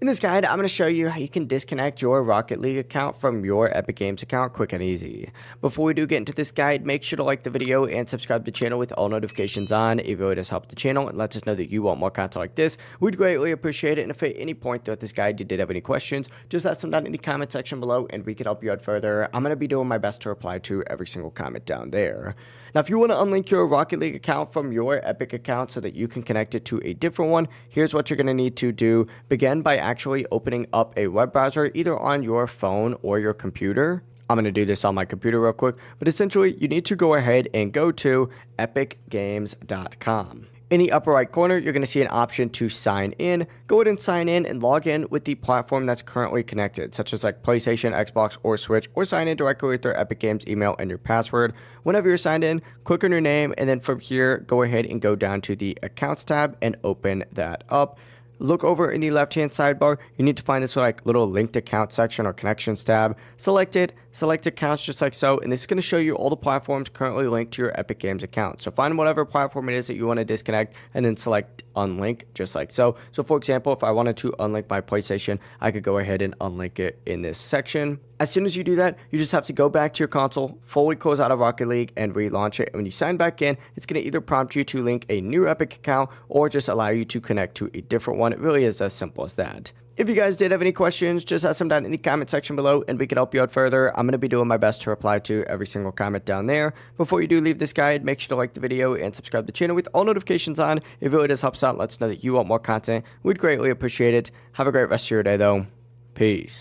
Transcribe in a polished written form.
In this guide, I'm going to show you how you can disconnect your Rocket League account from your Epic Games account quick and easy. Before we do get into this guide, make sure to like the video and subscribe to the channel with all notifications on. It really does help the channel and lets us know that you want more content like this. We'd greatly appreciate it, and if at any point throughout this guide you did have any questions, just ask them down in the comment section below and we can help you out further. I'm going to be doing my best to reply to every single comment down there. Now, if you want to unlink your Rocket League account from your Epic account so that you can connect it to a different one, here's what you're going to need to do. Begin by actually opening up a web browser either on your phone or your computer. I'm going to do this on my computer real quick, but essentially you need to go ahead and go to epicgames.com. In the upper right corner, you're going to see an option to sign in. Go ahead and sign in and log in with the platform that's currently connected, such as like PlayStation, Xbox, or Switch, or sign in directly with their Epic Games email and your password. Whenever you're signed in, click on your name, and then from here, go ahead and go down to the Accounts tab and open that up. Look over in the left-hand sidebar. You need to find this like little linked account section or connections tab. Select it, select accounts just like so, and this is going to show you all the platforms currently linked to your Epic Games account. So find whatever platform it is that you want to disconnect and then select unlink just like so. So for example, if I wanted to unlink my PlayStation, I could go ahead and unlink it in this section. As soon as you do that, you just have to go back to your console, fully close out of Rocket League, and relaunch it. And when you sign back in, it's going to either prompt you to link a new Epic account or just allow you to connect to a different one. It really is as simple as that. If you guys did have any questions, just ask them down in the comment section below and we can help you out further. I'm going to be doing my best to reply to every single comment down there. Before you do leave this guide, make sure to like the video and subscribe to the channel with all notifications on. It really does help us out. Let us know that you want more content. We'd greatly appreciate it. Have a great rest of your day though. Peace.